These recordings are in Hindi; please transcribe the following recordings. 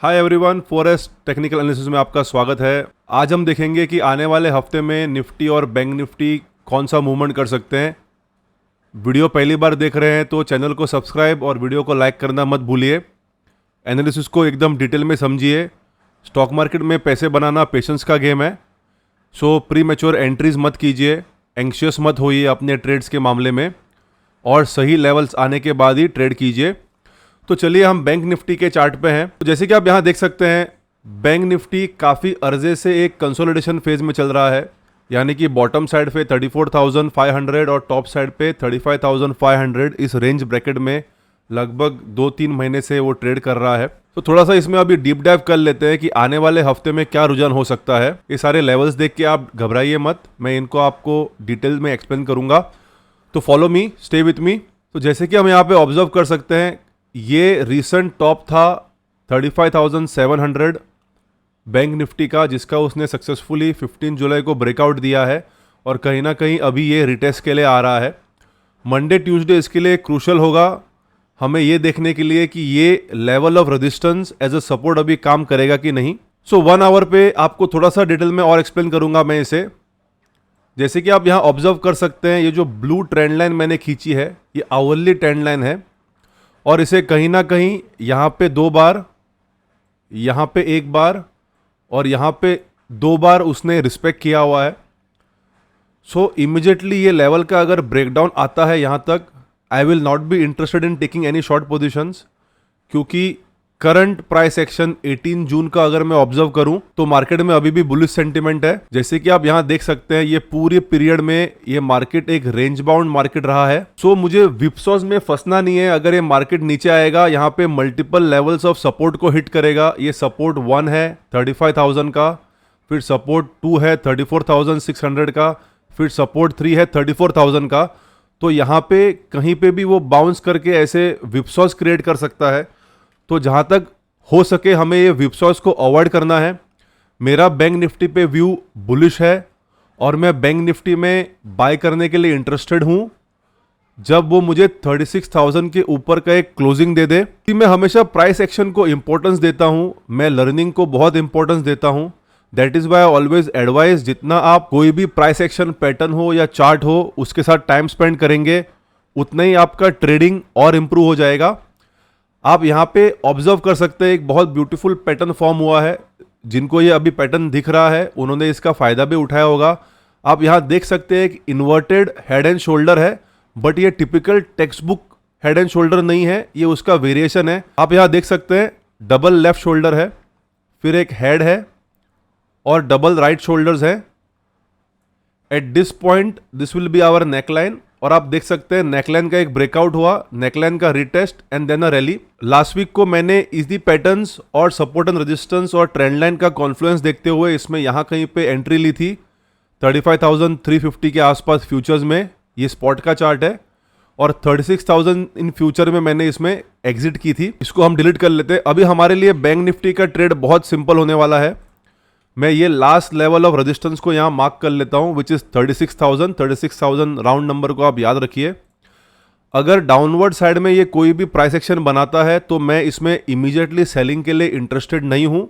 Hi everyone, forest technical analysis में आपका स्वागत है। आज हम देखेंगे कि आने वाले हफ्ते में निफ्टी और बैंक निफ्टी कौन सा मूवमेंट कर सकते हैं। वीडियो पहली बार देख रहे हैं तो चैनल को सब्सक्राइब और वीडियो को लाइक करना मत भूलिए। एनालिसिस को एकदम डिटेल में समझिए। स्टॉक मार्केट में पैसे बनाना पेशेंस का गेम है, सो प्री मैच्योर एंट्रीज मत कीजिए, एंग्शियस मत होइए अपने ट्रेड्स के मामले में, और सही लेवल्स आने के बाद ही ट्रेड कीजिए। तो चलिए हम बैंक निफ्टी के चार्ट पे हैं। तो जैसे कि आप यहाँ देख सकते हैं, बैंक निफ्टी काफ़ी अर्जे से एक कंसोलिडेशन फेज में चल रहा है, यानी कि बॉटम साइड पे 34,500 और टॉप साइड पे 35,500 इस रेंज ब्रैकेट में लगभग 2-3 महीने से वो ट्रेड कर रहा है। तो थोड़ा सा इसमें अभी डीप डाइव कर लेते हैं कि आने वाले हफ्ते में क्या रुझान हो सकता है। ये सारे लेवल्स देख के आप घबराइए मत, मैं इनको आपको डिटेल में एक्सप्लेन करूंगा। तो follow me, stay with me. तो जैसे कि हम यहाँ पे ऑब्जर्व कर सकते हैं, ये रीसेंट टॉप था 35,700 बैंक निफ्टी का, जिसका उसने सक्सेसफुली 15 जुलाई को ब्रेकआउट दिया है और कहीं ना कहीं अभी ये रिटेस्ट के लिए आ रहा है। मंडे ट्यूसडे इसके लिए क्रूशल होगा हमें ये देखने के लिए कि ये level of resistance as a support अभी काम करेगा कि नहीं। सो 1 आवर पे आपको थोड़ा सा डिटेल में और एक्सप्लेन करूंगा मैं इसे। जैसे कि आप यहाँ ऑब्जर्व कर सकते हैं, ये जो ब्लू ट्रेंड लाइन मैंने खींची है ये आवरली ट्रेंड लाइन है, और इसे कहीं ना कहीं यहाँ पे 2 बार, यहाँ पे 1 बार और यहाँ पे 2 बार उसने रिस्पेक्ट किया हुआ है। सो इमिजिएटली ये लेवल का अगर ब्रेकडाउन आता है यहाँ तक, I will not be interested in taking any short positions, क्योंकि करंट प्राइस एक्शन 18 जून का अगर मैं ऑब्जर्व करूं तो मार्केट में अभी भी बुलिश सेंटीमेंट है। जैसे कि आप यहां देख सकते हैं, ये पूरे पीरियड में ये मार्केट एक रेंज बाउंड मार्केट रहा है। सो मुझे विप्सॉस में फंसना नहीं है। अगर ये मार्केट नीचे आएगा, यहाँ पे मल्टीपल लेवल्स ऑफ सपोर्ट को हिट करेगा। ये सपोर्ट 1 है 35,000 का, फिर सपोर्ट 2 है 34,600 का, फिर सपोर्ट 3 है 34,000 का। तो यहाँ पे कहीं पे भी वो बाउंस करके ऐसे विप्सॉस क्रिएट कर सकता है। तो जहाँ तक हो सके हमें ये विप्सॉस को अवॉइड करना है। मेरा बैंक निफ्टी पे व्यू बुलिश है और मैं बैंक निफ्टी में बाय करने के लिए इंटरेस्टेड हूँ जब वो मुझे 36,000 के ऊपर का एक क्लोजिंग दे दे। मैं हमेशा प्राइस एक्शन को इंपॉर्टेंस देता हूँ, मैं लर्निंग को बहुत इंपॉर्टेंस देता हूँ। That is why always advise, जितना आप कोई भी प्राइस एक्शन पैटर्न हो या चार्ट हो उसके साथ टाइम स्पेंड करेंगे, उतना ही आपका ट्रेडिंग और इंप्रूव हो जाएगा। आप यहाँ पे ऑब्जर्व कर सकते हैं, एक बहुत ब्यूटीफुल पैटर्न फॉर्म हुआ है। जिनको ये अभी पैटर्न दिख रहा है उन्होंने इसका फायदा भी उठाया होगा। आप यहाँ देख सकते हैं एक इन्वर्टेड हेड एंड शोल्डर है, बट ये typical text book head and shoulder नहीं है, ये उसका वेरिएशन है। आप यहाँ देख सकते हैं डबल लेफ्ट शोल्डर है, फिर एक हेड है और डबल राइट शोल्डर्स है। At this point this will be our neckline, और आप देख सकते हैं नेकलाइन का एक ब्रेकआउट हुआ, नेकलाइन का retest and then a rally. Last week को मैंने इसी पैटर्न्स और सपोर्ट एंड रेजिस्टेंस और ट्रेंड लाइन का कॉन्फ्लुएंस देखते हुए इसमें यहाँ कहीं पे एंट्री ली थी 35,350 के आसपास फ्यूचर्स में। ये स्पॉट का चार्ट है, और 36,000 इन फ्यूचर में मैंने इसमें एग्जिट की थी। इसको हम डिलीट कर लेते हैं। अभी हमारे लिए बैंक निफ्टी का ट्रेड बहुत सिंपल होने वाला है। मैं ये लास्ट लेवल ऑफ रेजिस्टेंस को यहाँ मार्क कर लेता हूँ, विच इज 36,000 राउंड नंबर को आप याद रखिए। अगर डाउनवर्ड साइड में ये कोई भी प्राइस एक्शन बनाता है तो मैं इसमें इमीडिएटली सेलिंग के लिए इंटरेस्टेड नहीं हूँ।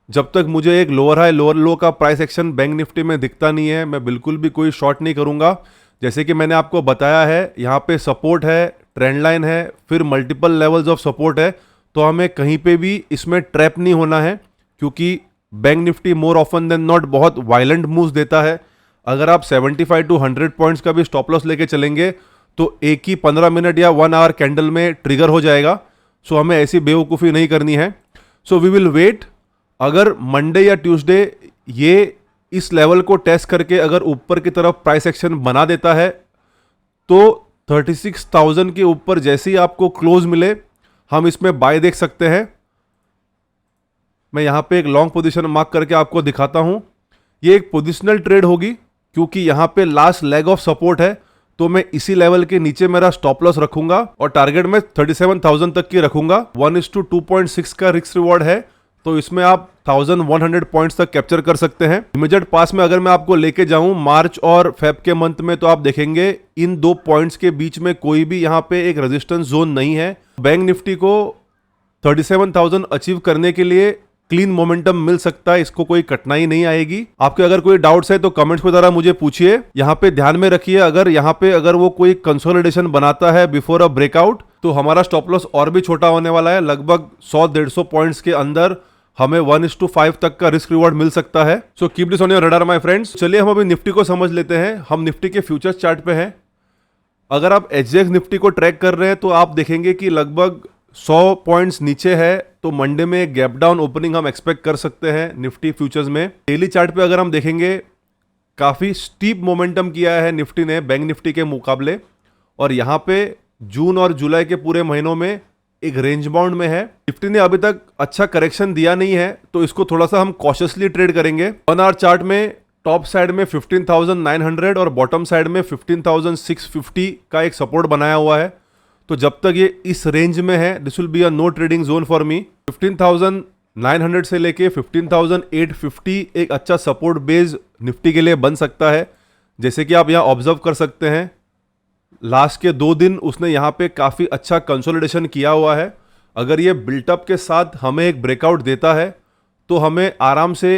जब तक मुझे एक लोअर हाई लोअर लो का प्राइस एक्शन बैंक निफ्टी में दिखता नहीं है, मैं बिल्कुल भी कोई शॉर्ट नहीं करूँगा। जैसे कि मैंने आपको बताया है, यहाँ पे सपोर्ट है, ट्रेंड लाइन है, फिर मल्टीपल लेवल्स ऑफ सपोर्ट है। तो हमें कहीं पे भी इसमें ट्रैप नहीं होना है, क्योंकि bank Nifty more often than not बहुत वायलेंट मूव्स देता है। अगर आप 75 to 100 पॉइंट्स का भी स्टॉप लॉस लेके चलेंगे तो एक ही 15 मिनट या 1 आवर कैंडल में ट्रिगर हो जाएगा। सो हमें ऐसी बेवकूफ़ी नहीं करनी है। So we will wait. अगर मंडे या ट्यूसडे ये इस लेवल को टेस्ट करके अगर ऊपर की तरफ प्राइस एक्शन बना देता है तो 36,000 के ऊपर जैसे ही आपको क्लोज मिले हम इसमें बाय देख सकते हैं। मैं यहाँ पे एक लॉन्ग पोजीशन मार्क करके आपको दिखाता हूँ। ये एक पोजिशनल ट्रेड होगी, क्योंकि यहाँ पे लास्ट लेग ऑफ सपोर्ट है। तो मैं इसी लेवल के नीचे मेरा स्टॉप लॉस रखूंगा और टारगेट में 37,000 तक की रखूंगा। 1:2.6 का रिस्क रिवॉर्ड है, तो इसमें आप 1,100 पॉइंट्स तक कैप्चर कर सकते हैं। इमीडिएट पास में अगर मैं आपको लेके जाऊं मार्च और फेब के मंथ में, तो आप देखेंगे इन 2 पॉइंट्स के बीच में कोई भी यहाँ पे एक रेजिस्टेंस जोन नहीं है। बैंक निफ्टी को 37,000 अचीव करने के लिए क्लीन मोमेंटम मिल सकता है, इसको कोई कठिनाई नहीं आएगी। आपके अगर कोई डाउट्स है तो कमेंट्स के द्वारा मुझे पूछिए। यहाँ पे ध्यान में रखिए, अगर वो कोई कंसोलिडेशन बनाता है बिफोर अ ब्रेकआउट तो हमारा स्टॉप लॉस और भी छोटा होने वाला है। लगभग 100-150 पॉइंट्स के अंदर हमें 1:5 तक का रिस्क रिवॉर्ड मिल सकता है। So keep this on your radar my friends. चलिए हम अभी निफ्टी को समझ लेते हैं। हम निफ्टी के फ्यूचर्स चार्ट पे हैं। अगर आप एचजीएक्स निफ्टी को ट्रैक कर रहे हैं तो आप देखेंगे कि लगभग 100 पॉइंट्स नीचे है, तो मंडे में गैप डाउन ओपनिंग हम एक्सपेक्ट कर सकते हैं निफ्टी फ्यूचर्स में। डेली चार्ट पे अगर हम देखेंगे काफ़ी स्टीप मोमेंटम किया है निफ्टी ने बैंक निफ्टी के मुकाबले, और यहाँ पे जून और जुलाई के पूरे महीनों में एक रेंज बाउंड में है। निफ्टी ने अभी तक अच्छा करेक्शन दिया नहीं है, तो इसको थोड़ा सा हम कॉशियसली ट्रेड करेंगे। 1 आवर चार्ट में टॉप साइड में 15,900 और बॉटम साइड में 15,650 का एक सपोर्ट बनाया हुआ है। तो जब तक ये इस रेंज में है, this will be a no trading zone for me. 15,900 से लेके 15,850 एक अच्छा सपोर्ट बेस निफ्टी के लिए बन सकता है। जैसे कि आप यहाँ ऑब्जर्व कर सकते हैं, लास्ट के 2 दिन उसने यहाँ पे काफ़ी अच्छा कंसोलिडेशन किया हुआ है। अगर ये बिल्टअप के साथ हमें एक ब्रेकआउट देता है तो हमें आराम से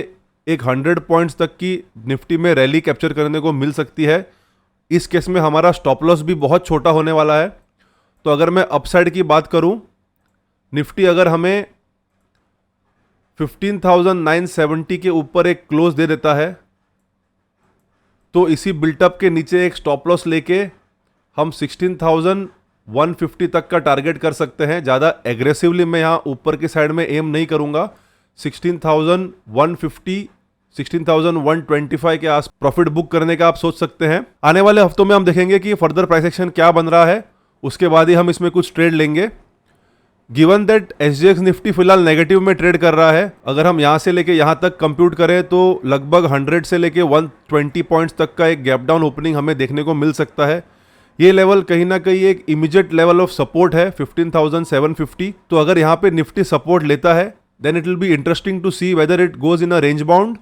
एक 100 पॉइंट्स तक की निफ्टी में रैली कैप्चर करने को मिल सकती है। इस केस में हमारा स्टॉप लॉस भी बहुत छोटा होने वाला है। तो अगर मैं अपसाइड की बात करूं, निफ्टी अगर हमें 15,970 के ऊपर एक क्लोज दे देता है तो इसी बिल्टअप के नीचे एक स्टॉप लॉस लेके हम 16,150 तक का टारगेट कर सकते हैं। ज़्यादा एग्रेसिवली मैं यहाँ ऊपर की साइड में एम नहीं करूँगा। 16,150 16,125 के आस प्रॉफिट बुक करने का आप सोच सकते हैं। आने वाले हफ्तों में हम देखेंगे कि फर्दर प्राइस एक्शन क्या बन रहा है, उसके बाद ही हम इसमें कुछ ट्रेड लेंगे। गिवन दैट एसजीएक्स निफ्टी फिलहाल नेगेटिव में ट्रेड कर रहा है, अगर हम यहाँ से लेके यहाँ तक कंप्यूट करें तो लगभग 100 से लेके 120 पॉइंट्स तक का एक गैप डाउन ओपनिंग हमें देखने को मिल सकता है। ये लेवल कहीं ना कहीं एक इमीडिएट लेवल ऑफ सपोर्ट है 15,750। तो अगर यहाँ पे निफ्टी सपोर्ट लेता है then it will be interesting to see whether it goes in a range bound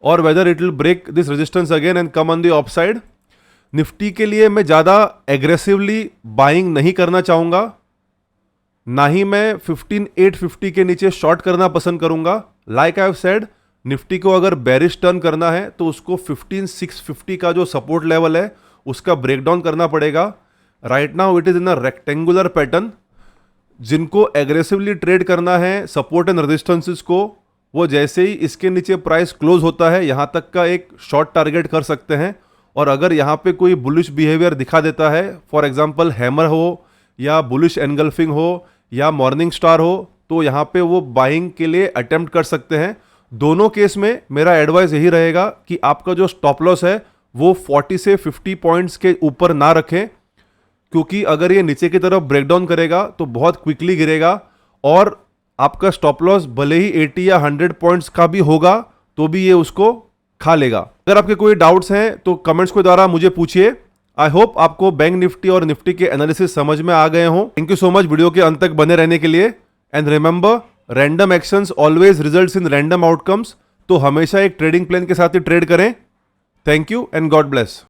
और whether it will break this resistance again and come on the off side. Nifty के लिए मैं ज़्यादा एग्रेसिवली बाइंग नहीं करना चाहूँगा, ना ही मैं 15,850 के नीचे शॉर्ट करना पसंद करूँगा। Like I have said, Nifty को अगर बेरिश टर्न करना है तो उसको 15,650 का जो सपोर्ट लेवल है उसका ब्रेकडाउन करना पड़ेगा। Right now it is in a rectangular pattern. जिनको एग्रेसिवली ट्रेड करना है सपोर्ट एंड रेजिस्टेंसेस को, वो जैसे ही इसके नीचे प्राइस क्लोज होता है यहाँ तक का एक शॉर्ट टारगेट कर सकते हैं। और अगर यहाँ पे कोई बुलिश बिहेवियर दिखा देता है, फॉर एग्जांपल हैमर हो या बुलिश एनगल्फिंग हो या मॉर्निंग स्टार हो, तो यहाँ पे वो बाइंग के लिए अटेम्प्ट कर सकते हैं। दोनों केस में मेरा एडवाइस यही रहेगा कि आपका जो स्टॉप लॉस है वो 40 से 50 पॉइंट्स के ऊपर ना रखें, क्योंकि अगर ये नीचे की तरफ ब्रेकडाउन करेगा तो बहुत क्विकली गिरेगा और आपका स्टॉप लॉस भले ही 80 या 100 पॉइंट्स का भी होगा तो भी ये उसको खा लेगा। अगर आपके कोई डाउट्स हैं तो कमेंट्स के द्वारा मुझे पूछिए। आई होप आपको बैंक निफ्टी और निफ्टी के एनालिसिस समझ में आ गए हों। Thank you so much video के अंत तक बने रहने के लिए। And remember, random actions always results in random outcomes. तो हमेशा एक ट्रेडिंग प्लान के साथ ही ट्रेड करें। Thank you and God bless.